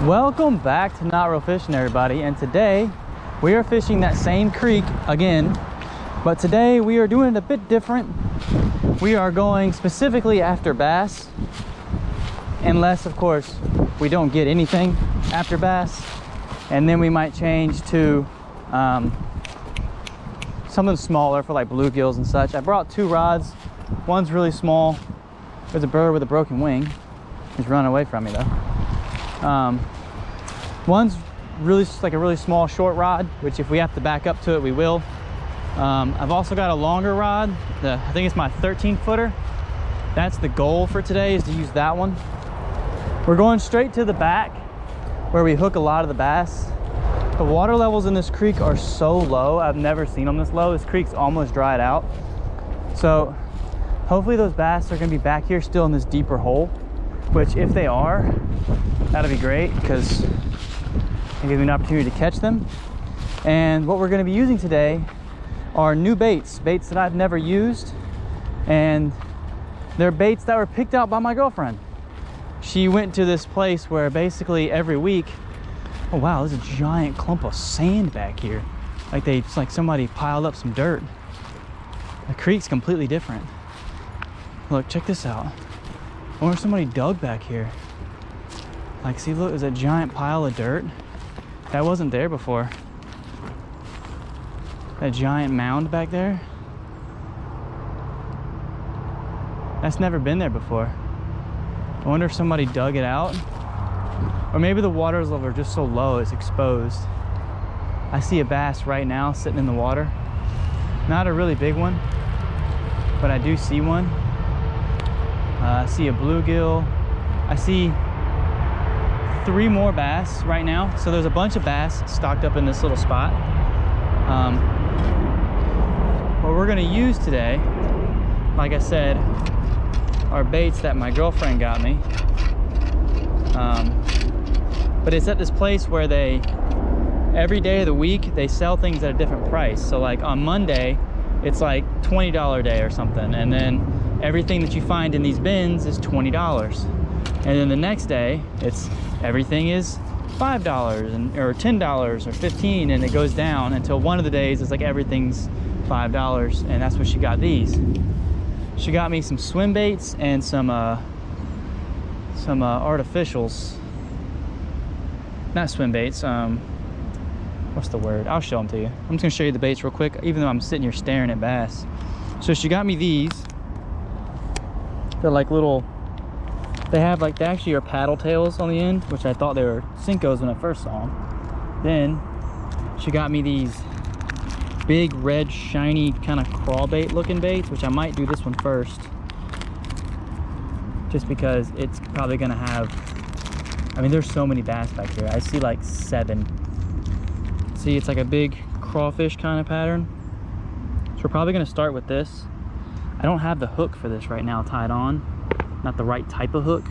Welcome back to Not Real Fishing, everybody, and today we are fishing that same creek again, but today we are doing it a bit different. We are going specifically after bass, unless of course we don't get anything after bass, and then we might change to something smaller for like bluegills and such. I brought two rods. One's really small. There's a bird with a broken wing. He's running away from me though. One's really like a really small short rod, which if we have to back up to it, we will. I've also got a longer rod. I think it's my 13-footer. That's the goal for today, is to use that one. We're going straight to the back where we hook a lot of the bass. The water levels in this creek are so low. I've never seen them this low. This creek's almost dried out. So hopefully those bass are gonna be back here still in this deeper hole, which if they are, that'll be great because it'll give me an opportunity to catch them. And what we're gonna be using today are new baits that I've never used. And they're baits that were picked out by my girlfriend. She went to this place where basically every week, oh wow, there's a giant clump of sand back here. It's like somebody piled up some dirt. The creek's completely different. Look, check this out. I wonder if somebody dug back here. Like, see, look, there's a giant pile of dirt. That wasn't there before. That giant mound back there. That's never been there before. I wonder if somebody dug it out. Or maybe the water level are just so low it's exposed. I see a bass right now sitting in the water. Not a really big one, but I do see one. I see a bluegill. I see 3 more bass right now. So there's a bunch of bass stocked up in this little spot. What we're gonna use today, like I said, are baits that my girlfriend got me. But it's at this place where every day of the week, they sell things at a different price. So like on Monday, it's like $20 day or something. And then everything that you find in these bins is $20. And then the next day, everything is $5 or $10 or $15, and it goes down until one of the days it's like everything's $5, and that's what she got these. She got me some swim baits and some artificials. Not swim baits, what's the word? I'll show them to you. I'm just gonna show you the baits real quick, even though I'm sitting here staring at bass. So she got me these. They're like little, they actually are paddle tails on the end, which I thought they were Cincos when I first saw them. Then she got me these big red shiny kind of crawl bait looking baits, which I might do this one first, just because it's probably gonna have, I mean, there's so many bass back here. I see like 7. See, it's like a big crawfish kind of pattern. So we're probably gonna start with this. I don't have the hook for this right now tied on, not the right type of hook.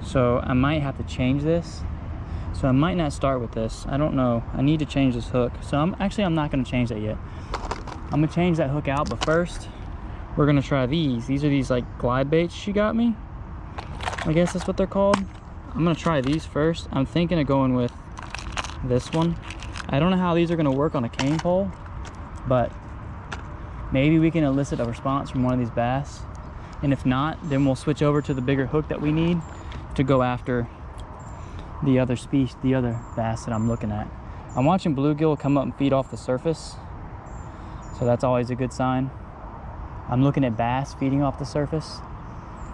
So I might have to change this. So I might not start with this. I don't know. I need to change this hook. So I'm not gonna change that yet. I'm gonna change that hook out, but first we're gonna try these. These are these like glide baits she got me. I guess that's what they're called. I'm gonna try these first. I'm thinking of going with this one. I don't know how these are gonna work on a cane pole, but maybe we can elicit a response from one of these bass. And if not, then we'll switch over to the bigger hook that we need to go after the other bass that I'm looking at. I'm watching bluegill come up and feed off the surface, so that's always a good sign. I'm looking at bass feeding off the surface.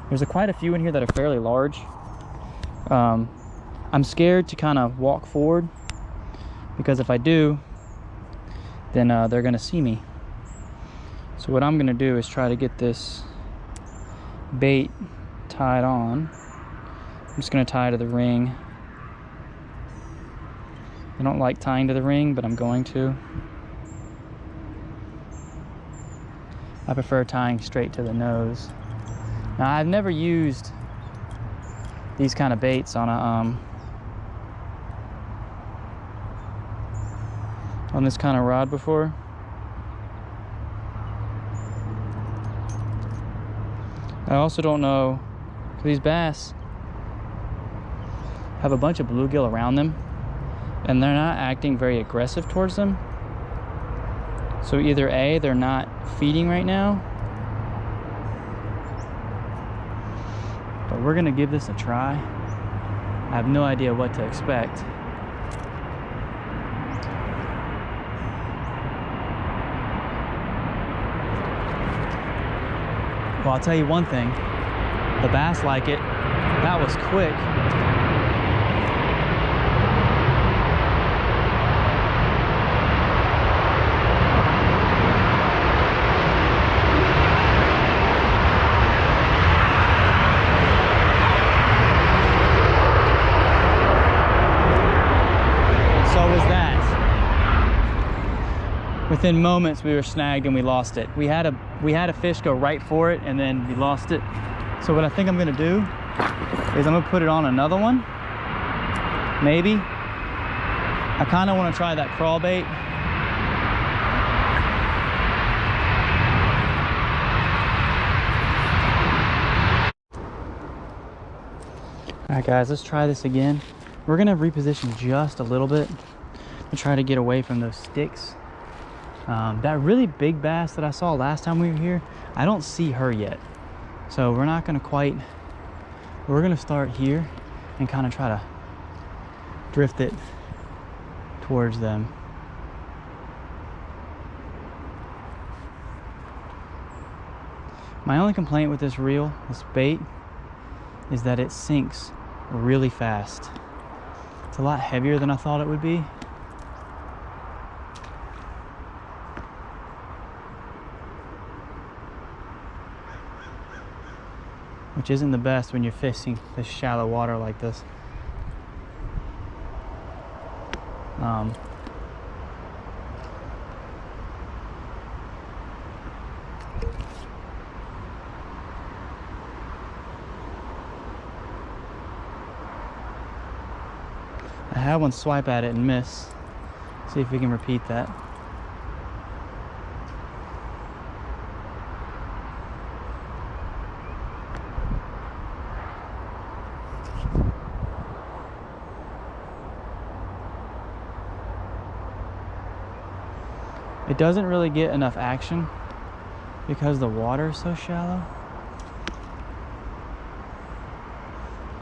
There's quite a few in here that are fairly large. I'm scared to kind of walk forward, because if I do, then they're gonna see me. So what I'm gonna do is try to get this bait tied on. I'm just gonna tie to the ring. I don't like tying to the ring, but I'm going to. I prefer tying straight to the nose. Now, I've never used these kind of baits on this kind of rod before. I also don't know, these bass have a bunch of bluegill around them, and they're not acting very aggressive towards them. So either A, they're not feeding right now, but we're gonna give this a try. I have no idea what to expect. Well, I'll tell you one thing, the bass like it. That was quick. Within moments we were snagged and we lost it. We had a fish go right for it and then we lost it. So what I think I'm gonna do is I'm gonna put it on another one. Maybe. I kinda wanna try that crawl bait. All right guys, let's try this again. We're gonna reposition just a little bit to try to get away from those sticks. That really big bass that I saw last time we were here, I don't see her yet. So we're not gonna quite, we're gonna start here and kind of try to drift it towards them. My only complaint with this reel, this bait, is that it sinks really fast. It's a lot heavier than I thought it would be. Which isn't the best when you're fishing this shallow water like this. I had one swipe at it and miss. See if we can repeat that. It doesn't really get enough action because the water is so shallow.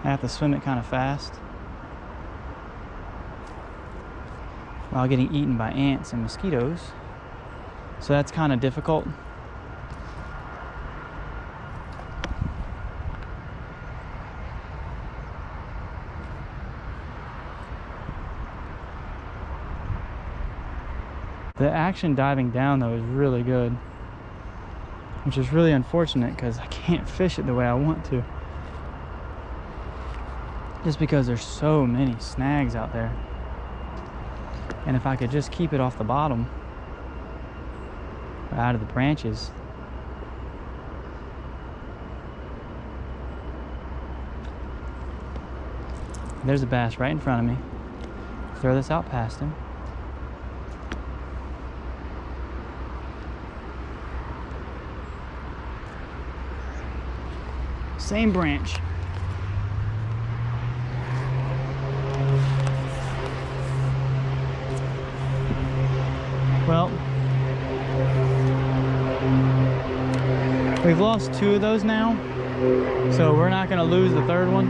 I have to swim it kind of fast while getting eaten by ants and mosquitoes. So that's kind of difficult. The action diving down though is really good, which is really unfortunate because I can't fish it the way I want to. Just because there's so many snags out there. And if I could just keep it off the bottom, or out of the branches. There's a bass right in front of me. Throw this out past him. Same branch. Well, we've lost 2 of those now, so we're not gonna lose the 3rd one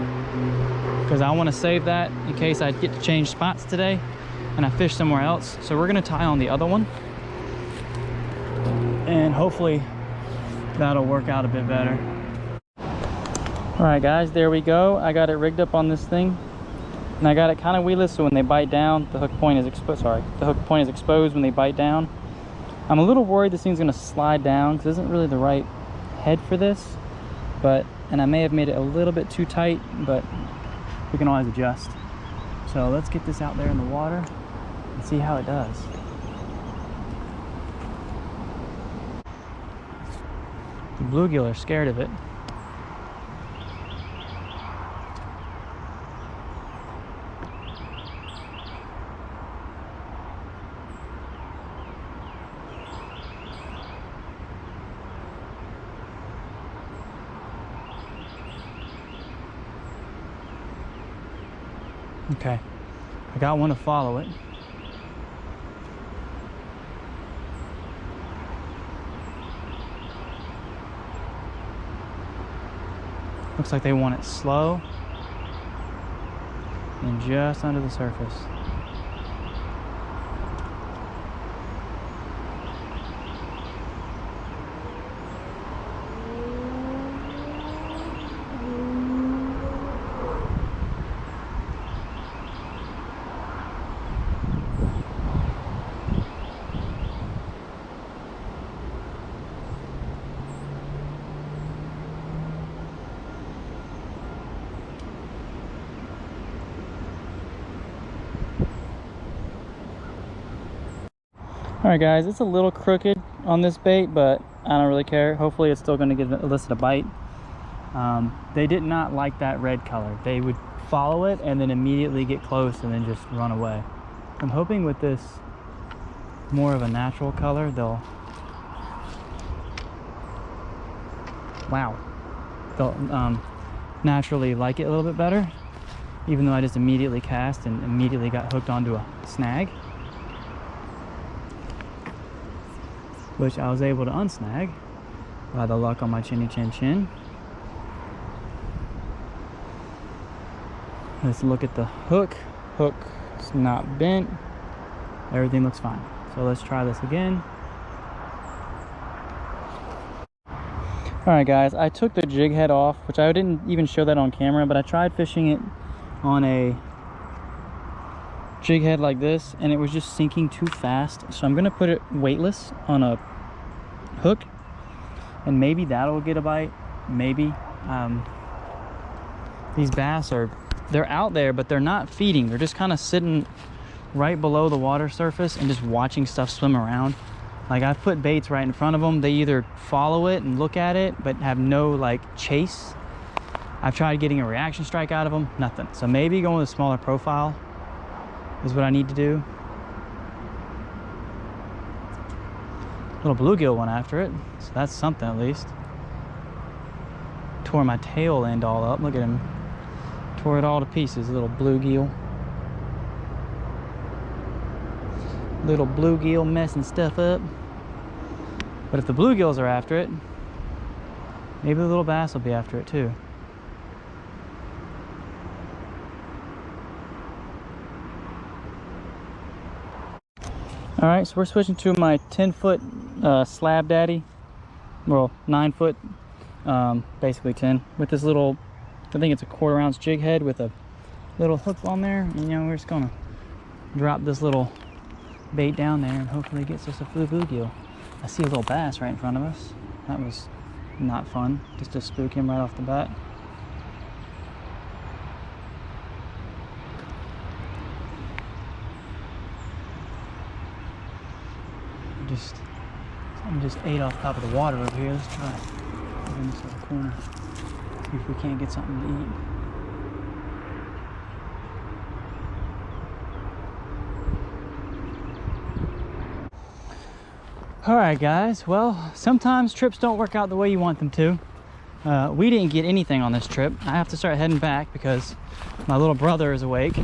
because I want to save that in case I get to change spots today and I fish somewhere else. So we're gonna tie on the other one and hopefully that'll work out a bit better. All right guys, there we go. I got it rigged up on this thing and I got it kind of weedless, so when they bite down, the hook point is exposed. Sorry, the hook point is exposed when they bite down. I'm a little worried this thing's gonna slide down because it isn't really the right head for this, and I may have made it a little bit too tight, but we can always adjust. So let's get this out there in the water and see how it does. The bluegill are scared of it. Okay, I got one to follow it. Looks like they want it slow and just under the surface. All right, guys, it's a little crooked on this bait, but I don't really care. Hopefully it's still going to elicit a bite. They did not like that red color. They would follow it and then immediately get close and then just run away. I'm hoping with this more of a natural color, they'll naturally like it a little bit better, even though I just immediately cast and immediately got hooked onto a snag, which I was able to unsnag by the luck on my chinny chin chin. Let's look at the hook. Hook's not bent. Everything looks fine. So let's try this again. All right, guys, I took the jig head off, which I didn't even show that on camera, but I tried fishing it on a jig head like this and it was just sinking too fast. So I'm gonna put it weightless on a hook and maybe that'll get a bite. Maybe. These bass they're out there, but they're not feeding. They're just kind of sitting right below the water surface and just watching stuff swim around. Like, I've put baits right in front of them. They either follow it and look at it but have no like chase. I've tried getting a reaction strike out of them, nothing. So maybe going with a smaller profile is what I need to do. Little bluegill went after it, so that's something at least. Tore my tail end all up. Look at him. Tore it all to pieces, little bluegill. Little bluegill messing stuff up. But if the bluegills are after it, maybe the little bass will be after it too. All right, so we're switching to my 10-foot slab daddy. Well, 9-foot, basically 10, with this little, I think it's a 1/4 ounce jig head with a little hook on there. And, you know, we're just gonna drop this little bait down there and hopefully it gets us a bluegill. I see a little bass right in front of us. That was not fun, just to spook him right off the bat. Something just ate off top of the water over here. Let's try in this little corner. See if we can't get something to eat. All right, guys. Well, sometimes trips don't work out the way you want them to. We didn't get anything on this trip. I have to start heading back because my little brother is awake,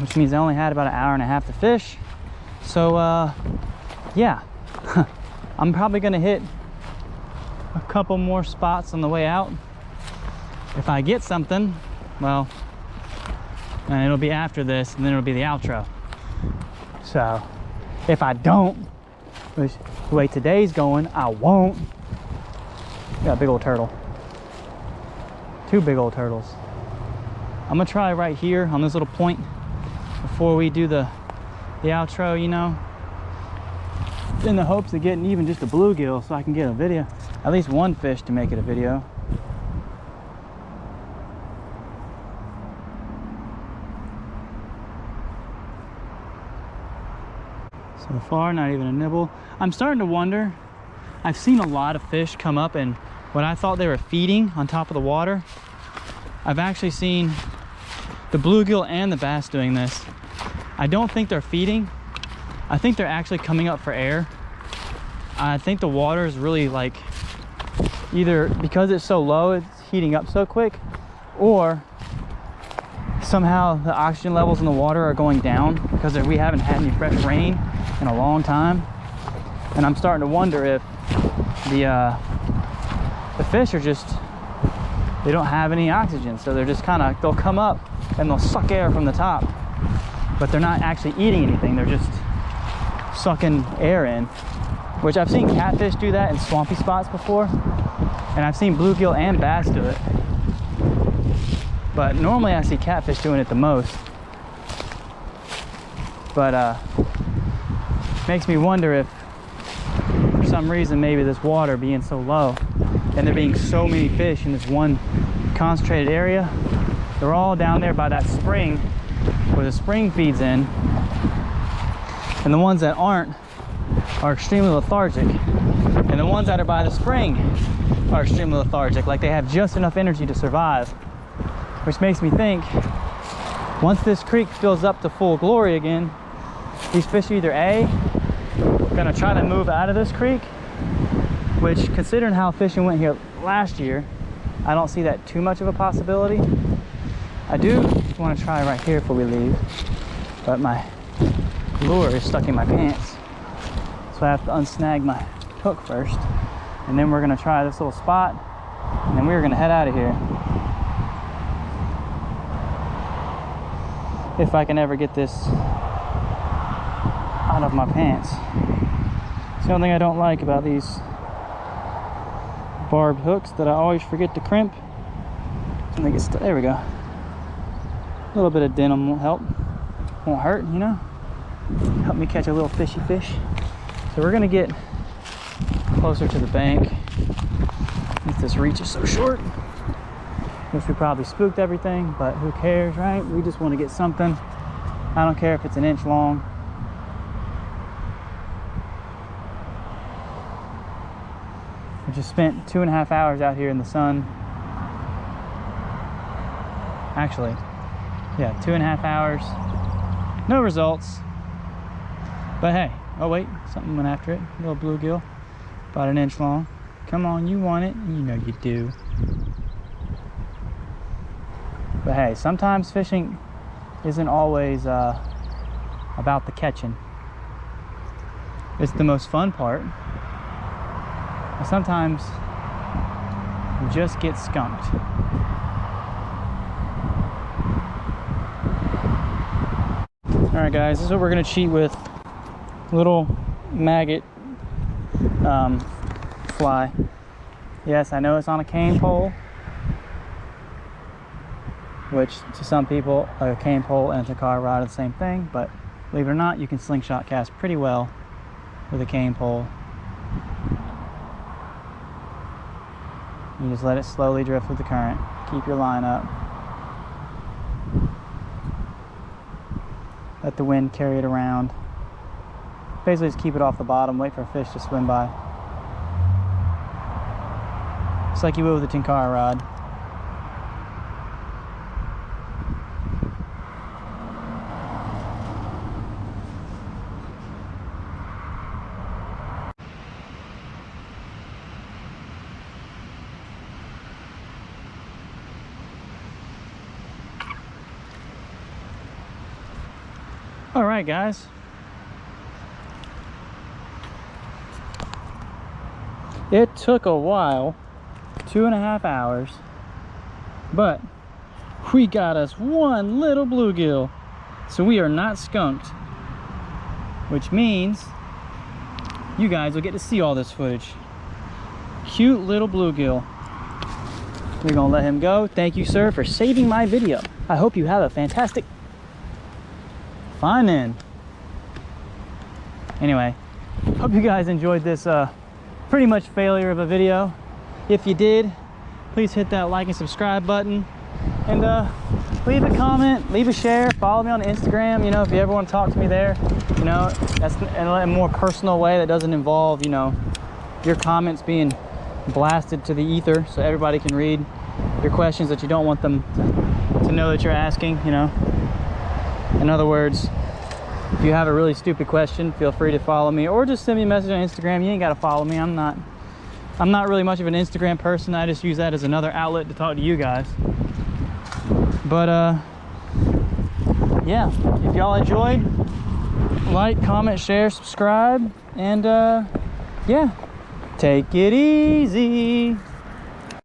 which means I only had about 1.5 hours to fish. So, yeah, I'm probably gonna hit a couple more spots on the way out. If I get something, well, and it'll be after this, and then it'll be the outro. So, if I don't, which the way today's going, I won't. Got a big old turtle. 2 big old turtles. I'm gonna try right here on this little point before we do the outro, you know, in the hopes of getting even just a bluegill so I can get a video, at least one fish to make it a video. So far, not even a nibble. I'm starting to wonder, I've seen a lot of fish come up and what I thought they were feeding on top of the water, I've actually seen the bluegill and the bass doing this. I don't think they're feeding. I think they're actually coming up for air. I think the water is really like, either because it's so low, it's heating up so quick, or somehow the oxygen levels in the water are going down because we haven't had any fresh rain in a long time. And I'm starting to wonder if the fish are just, they don't have any oxygen, so they're just kind of, they'll come up and they'll suck air from the top, but they're not actually eating anything, they're just sucking air in, which I've seen catfish do that in swampy spots before, and I've seen bluegill and bass do it, but normally I see catfish doing it the most. But makes me wonder if for some reason maybe this water being so low and there being so many fish in this one concentrated area, they're all down there by that spring where the spring feeds in, and the ones that aren't are extremely lethargic, and the ones that are by the spring are extremely lethargic, like they have just enough energy to survive, which makes me think once this creek fills up to full glory again, these fish are either A, gonna try to move out of this creek, which considering how fishing went here last year, I don't see that too much of a possibility. I do want to try right here before we leave, but my lure is stuck in my pants, so I have to unsnag my hook first, and then we're gonna try this little spot, and then we're gonna head out of here. If I can ever get this out of my pants. It's the only thing I don't like about these barbed hooks, that I always forget to crimp. I think it's, there we go. A little bit of denim won't help, won't hurt, you know. Help me catch a little fishy fish. So we're gonna get closer to the bank. Since this reach is so short, which we probably spooked everything, but who cares, right? We just want to get something. I don't care if it's an inch long. I just spent 2.5 hours out here in the sun. Actually, yeah, 2.5 hours. No results. But hey, oh wait, something went after it. A little bluegill, about an inch long. Come on, you want it? You know you do. But hey, sometimes fishing isn't always about the catching. It's the most fun part. Sometimes you just get skunked. All right, guys, this is what we're gonna cheat with. Little maggot fly. Yes, I know it's on a cane pole, which to some people a cane pole and a car rod are the same thing, but believe it or not, you can slingshot cast pretty well with a cane pole. You just let it slowly drift with the current. Keep your line up. Let the wind carry it around. Basically just keep it off the bottom, wait for a fish to swim by. Just like you would with a Tenkara rod. All right, guys. It took a while, 2.5 hours, but we got us one little bluegill. So we are not skunked, which means you guys will get to see all this footage. Cute little bluegill. We're gonna let him go. Thank you, sir, for saving my video. I hope you have a fantastic fine then. Anyway, hope you guys enjoyed this pretty much failure of a video. If you did, please hit that like and subscribe button, and leave a comment, leave a share, follow me on Instagram, you know, if you ever want to talk to me there, you know, that's in a more personal way that doesn't involve, you know, your comments being blasted to the ether so everybody can read your questions that you don't want them to know that you're asking, you know. In other words, if you have a really stupid question, feel free to follow me, or just send me a message on Instagram. You ain't got to follow me. I'm not really much of an Instagram person. I just use that as another outlet to talk to you guys. But yeah, if y'all enjoyed, like, comment, share, subscribe, and yeah, take it easy.